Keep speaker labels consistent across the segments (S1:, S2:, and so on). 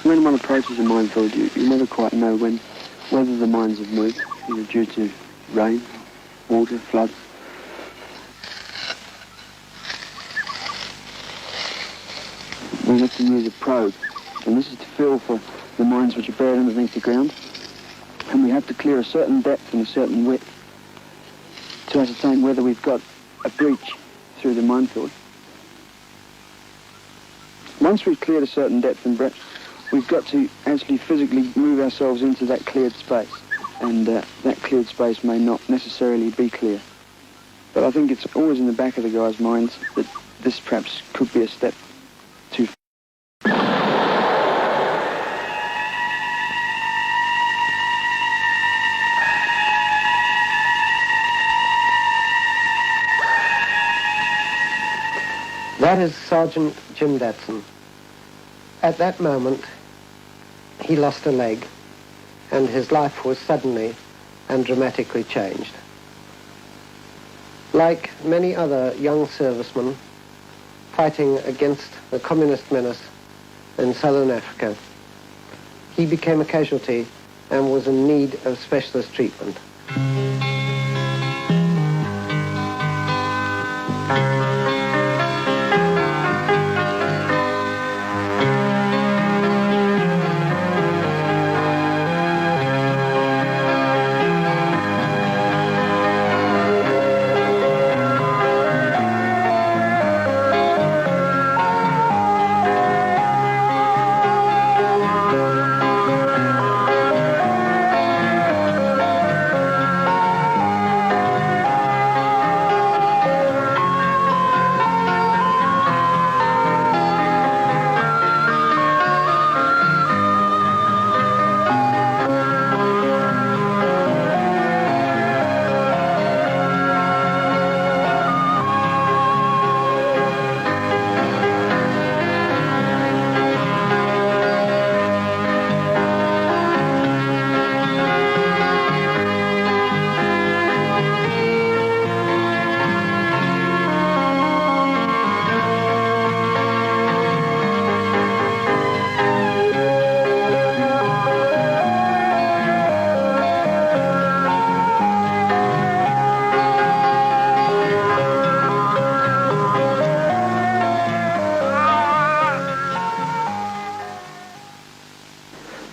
S1: When one approaches a minefield, you never quite know whether the mines have moved, either due to rain, water, floods. We have to use a probe, and this is to feel for the mines which are buried underneath the ground. And we have to clear a certain depth and a certain width to ascertain whether we've got a breach through the minefield. Once we've cleared a certain depth and breadth, we've got to actually physically move ourselves into that cleared space. And that cleared space may not necessarily be clear. But I think it's always in the back of the guy's minds that this perhaps could be a step too far.
S2: That is Sergeant Jim Datson. At that moment, he lost a leg, and his life was suddenly and dramatically changed. Like many other young servicemen fighting against the communist menace in southern Africa, he became a casualty and was in need of specialist treatment.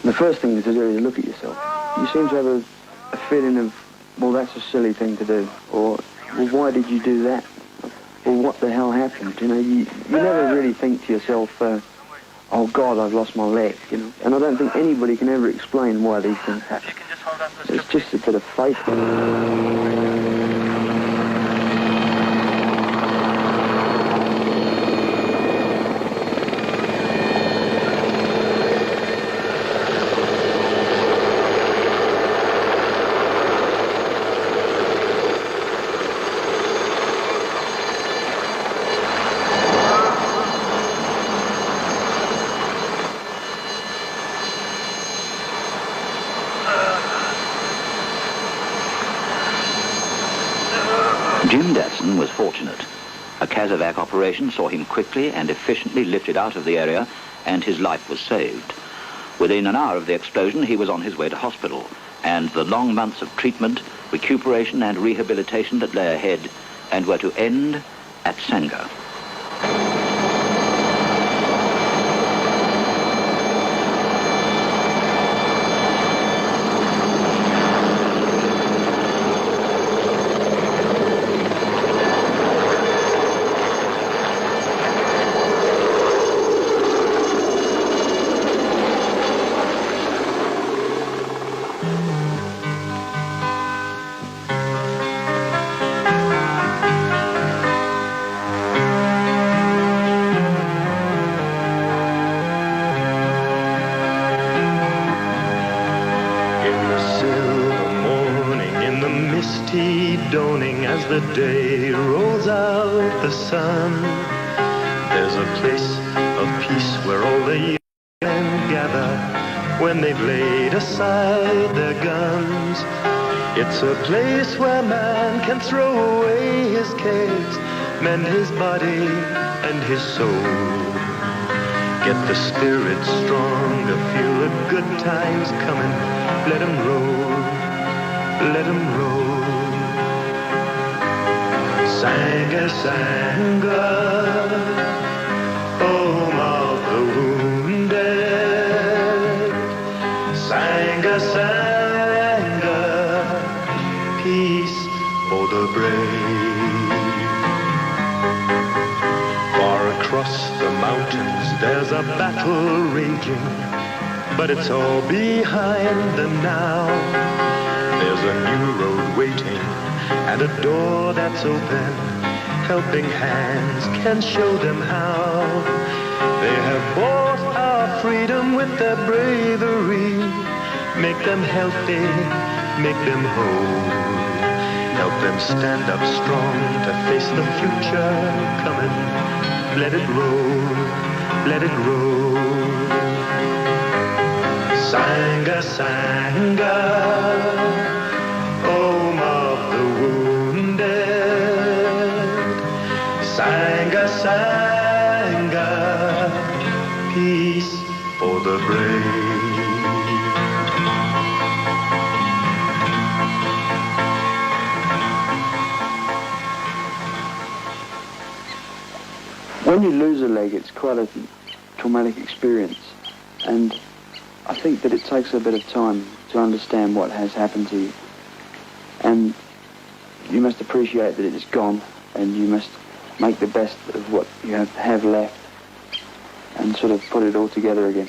S1: The first thing to do is look at yourself. You seem to have a feeling of, well, that's a silly thing to do, or, well, why did you do that? Or what the hell happened? You know, you never really think to yourself, oh God, I've lost my leg, you know. And I don't think anybody can ever explain why these things happen. It's just a bit of fate.
S3: Jim Datson was fortunate. A Casevac operation saw him quickly and efficiently lifted out of the area, and his life was saved. Within an hour of the explosion, he was on his way to hospital, and the long months of treatment, recuperation and rehabilitation that lay ahead and were to end at Tsanga.
S4: As the day rolls out the sun, there's a place of peace where all the young can gather when they've laid aside their guns. It's a place where man can throw away his cares, mend his body and his soul. Get the spirit stronger, feel the good times coming. Let 'em roll, let 'em roll. Tsanga, Tsanga, home of the wounded. Tsanga, Tsanga, peace for the brave. Far across the mountains there's a battle raging, but it's all behind them now. There's a new road waiting and a door that's open. Helping hands can show them how. They have bought our freedom with their bravery. Make them healthy, make them whole. Help them stand up strong to face the future coming. Let it roll, let it roll. Tsanga, Tsanga, home of the wounded. Tsanga, Tsanga, peace for the brave.
S1: When you lose a leg, it's quite a traumatic experience, and I think that it takes a bit of time to understand what has happened to you, and you must appreciate that it is gone, and you must make the best of what you have left and sort of put it all together again.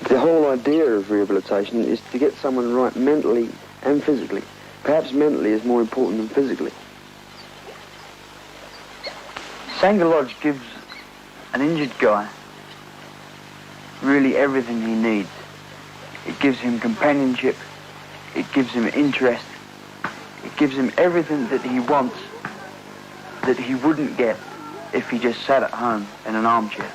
S1: The whole idea of rehabilitation is to get someone right mentally and physically. Perhaps mentally is more important than physically. Tsanga Lodge gives an injured guy really everything he needs. It gives him companionship, it gives him interest, it gives him everything that he wants that he wouldn't get if he just sat at home in an armchair.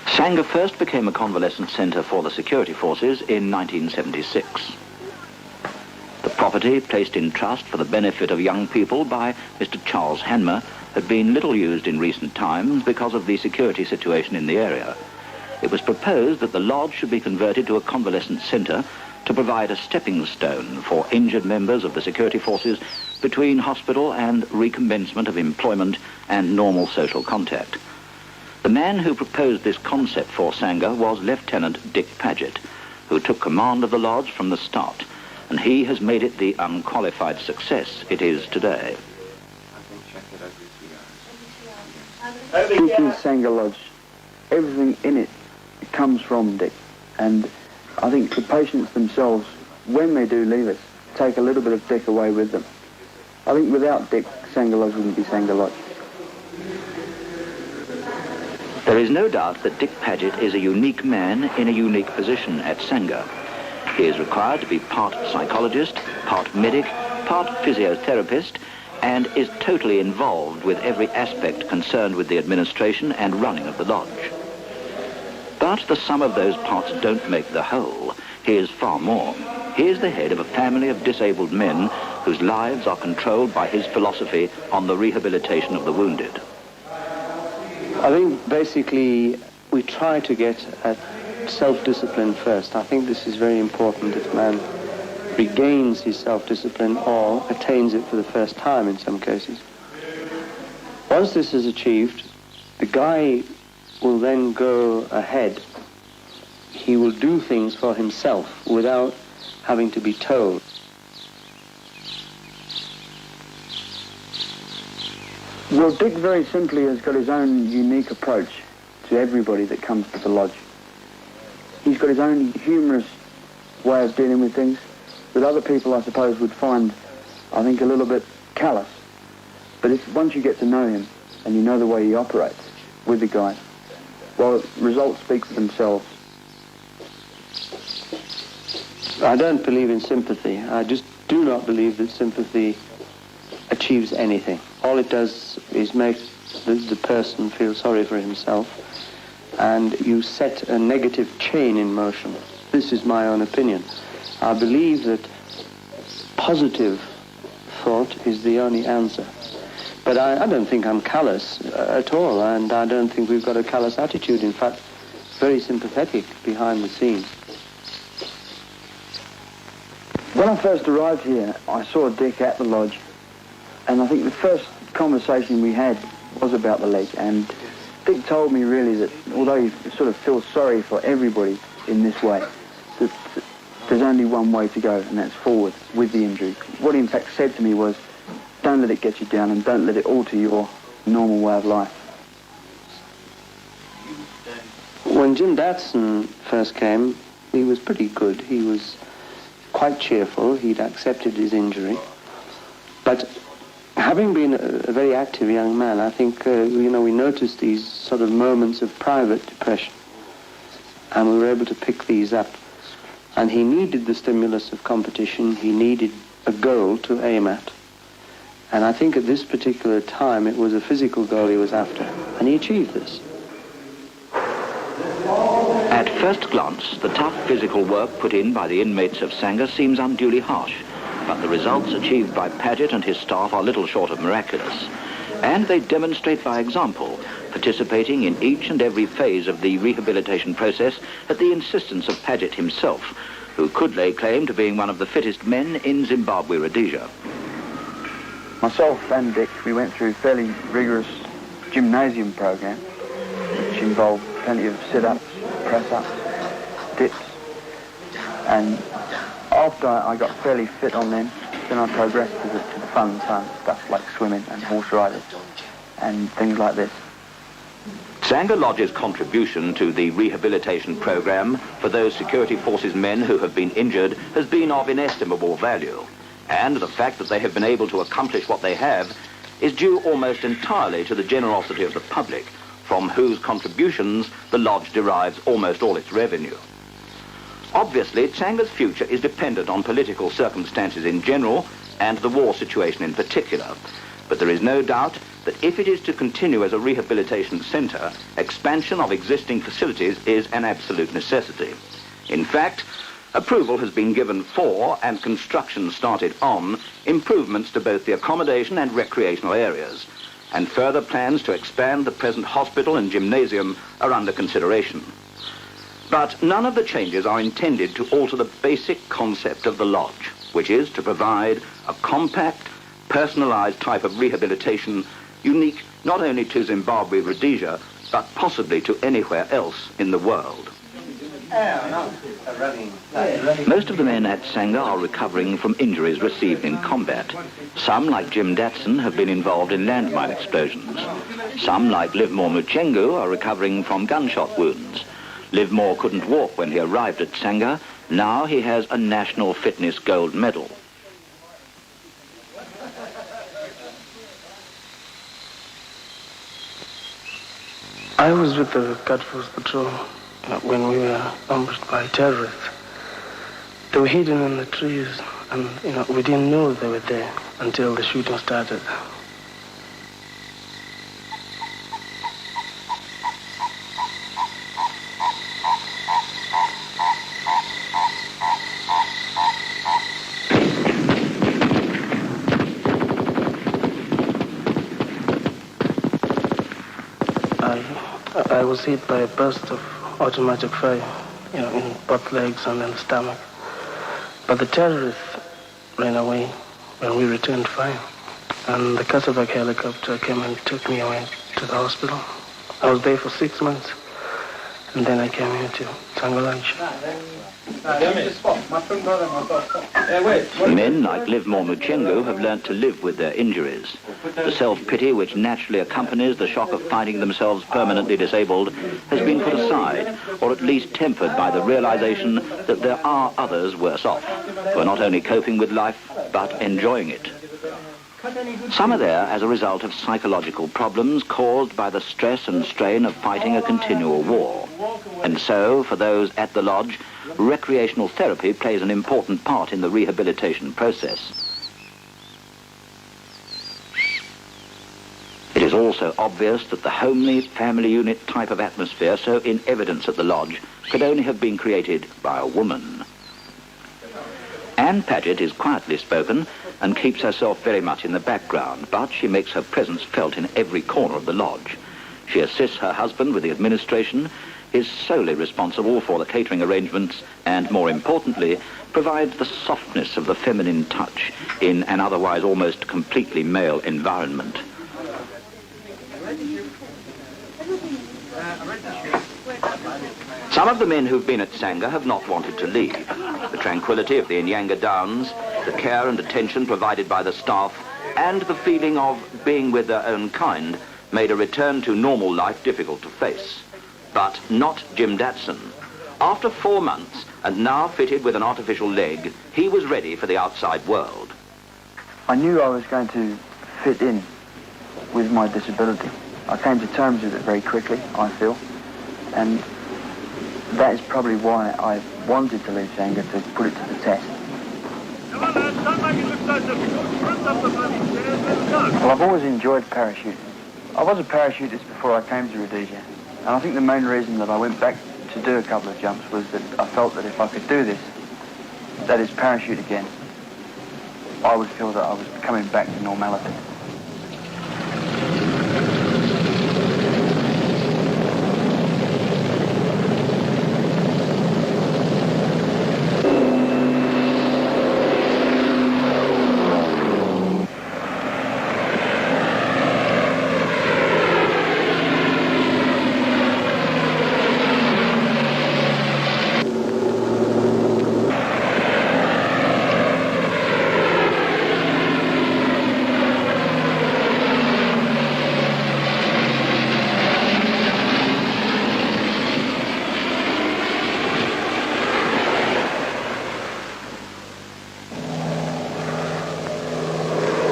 S3: Tsanga first became a convalescent centre for the security forces in 1976. The property, placed in trust for the benefit of young people by Mr. Charles Hanmer, had been little used in recent times because of the security situation in the area. It was proposed that the lodge should be converted to a convalescent centre to provide a stepping stone for injured members of the security forces between hospital and recommencement of employment and normal social contact. The man who proposed this concept for Tsanga was Lieutenant Dick Paget, who took command of the lodge from the start, and he has made it the unqualified success it is today.
S1: Dick is Tsanga Lodge. Everything in it comes from Dick, and I think the patients themselves, when they do leave us, take a little bit of Dick away with them. I think without Dick, Tsanga Lodge wouldn't be Tsanga Lodge.
S3: There is no doubt that Dick Paget is a unique man in a unique position at Tsanga. He is required to be part psychologist, part medic, part physiotherapist, and is totally involved with every aspect concerned with the administration and running of the lodge. But the sum of those parts don't make the whole. He is far more. He is the head of a family of disabled men whose lives are controlled by his philosophy on the rehabilitation of the wounded.
S2: I think basically we try to get at self-discipline first. I think this is very important if man regains his self-discipline or attains it for the first time in some cases. Once this is achieved, the guy will then go ahead. He will do things for himself without having to be told.
S1: Well, Dick very simply has got his own unique approach to everybody that comes to the lodge. He's got his own humorous way of dealing with things that other people, I suppose, would find, I think, a little bit callous. But once you get to know him and you know the way he operates with the guys, well, results speak for themselves.
S2: I don't believe in sympathy. I just do not believe that sympathy achieves anything. All it does is make the person feel sorry for himself, and you set a negative chain in motion. This is my own opinion. I believe that positive thought is the only answer.
S5: But I don't think I'm callous at all, and I don't think we've got a callous attitude. In fact, very sympathetic behind the scenes.
S1: When I first arrived here, I saw Dick at the lodge, and I think the first conversation we had was about the leg, and Dick told me really that although you sort of feel sorry for everybody in this way, that there's only one way to go, and that's forward with the injury. What he in fact said to me was, don't let it get you down and don't let it alter your normal way of life.
S5: When Jim Datson first came, he was pretty good. He was quite cheerful. He'd accepted his injury. But having been a very active young man, I think, we noticed these sort of moments of private depression. And we were able to pick these up. And he needed the stimulus of competition. He needed a goal to aim at. And I think at this particular time, it was a physical goal he was after. And he achieved this.
S3: At first glance, the tough physical work put in by the inmates of Tsanga seems unduly harsh, but the results achieved by Paget and his staff are little short of miraculous. And they demonstrate by example, participating in each and every phase of the rehabilitation process at the insistence of Paget himself, who could lay claim to being one of the fittest men in Zimbabwe, Rhodesia.
S1: Myself and Dick, we went through a fairly rigorous gymnasium program, which involved plenty of sit-ups, press-ups, dips, and after I got fairly fit on them, then I progressed to the fun stuff like swimming and horse riding and things like this.
S3: Tsanga Lodge's contribution to the rehabilitation program for those security forces men who have been injured has been of inestimable value, and the fact that they have been able to accomplish what they have is due almost entirely to the generosity of the public, from whose contributions the lodge derives almost all its revenue. Obviously, Tsanga's future is dependent on political circumstances in general and the war situation in particular. But there is no doubt that if it is to continue as a rehabilitation centre, expansion of existing facilities is an absolute necessity. In fact, approval has been given for and construction started on improvements to both the accommodation and recreational areas, and further plans to expand the present hospital and gymnasium are under consideration. But none of the changes are intended to alter the basic concept of the lodge, which is to provide a compact, personalised type of rehabilitation unique not only to Zimbabwe, Rhodesia, but possibly to anywhere else in the world. Most of the men at Tsanga are recovering from injuries received in combat. Some, like Jim Datson, have been involved in landmine explosions. Some, like Livmore Muchengu, are recovering from gunshot wounds. Livmore couldn't walk when he arrived at Tsanga. Now he has a National Fitness Gold Medal.
S6: I was with the Guard Force Patrol when we were ambushed by terrorists. They were hidden in the trees, and we didn't know they were there until the shooting started. I was hit by a burst of automatic fire, in both legs and in the stomach. But the terrorists ran away when we returned fire. And the Casavac helicopter came and took me away to the hospital. I was there for 6 months. And then I came here to Tsanga Lodge.
S3: Men like Livmore Muchengu have learnt to live with their injuries. The self-pity which naturally accompanies the shock of finding themselves permanently disabled has been put aside, or at least tempered by the realization that there are others worse off, who are not only coping with life, but enjoying it. Some are there as a result of psychological problems caused by the stress and strain of fighting a continual war. And so, for those at the lodge, recreational therapy plays an important part in the rehabilitation process. It is also obvious that the homely family unit type of atmosphere so in evidence at the lodge could only have been created by a woman. Anne Paget is quietly spoken and keeps herself very much in the background, but she makes her presence felt in every corner of the lodge. She assists her husband with the administration, is solely responsible for the catering arrangements, and more importantly, provides the softness of the feminine touch in an otherwise almost completely male environment. Some of the men who've been at Tsanga have not wanted to leave. The tranquility of the Inyanga Downs, the care and attention provided by the staff, and the feeling of being with their own kind made a return to normal life difficult to face. But not Jim Datson. After 4 months, and now fitted with an artificial leg, he was ready for the outside world.
S1: I knew I was going to fit in with my disability. I came to terms with it very quickly, I feel, and that is probably why I wanted to leave Tsanga, to put it to the test. Well, I've always enjoyed parachuting. I was a parachutist before I came to Rhodesia, and I think the main reason that I went back to do a couple of jumps was that I felt that if I could do this, that is parachute again, I would feel that I was coming back to normality.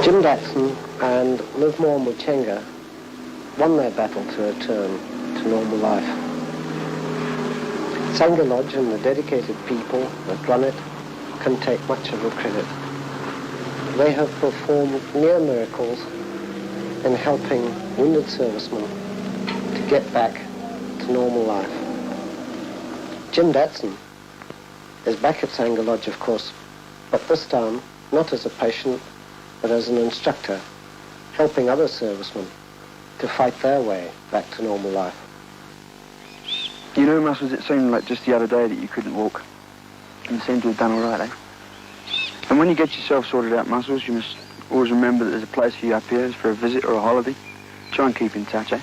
S2: Jim Datson and Livmore Muchenga won their battle to return to normal life. Tsanga Lodge and the dedicated people that run it can take much of the credit. They have performed near miracles in helping wounded servicemen to get back to normal life. Jim Datson is back at Tsanga Lodge, of course, but this time not as a patient, but as an instructor, helping other servicemen to fight their way back to normal life.
S1: You know, Muscles, it seemed like just the other day that you couldn't walk. You seem to have done all right, eh? And when you get yourself sorted out, Muscles, you must always remember that there's a place for you up here for a visit or a holiday. Try and keep in touch, eh?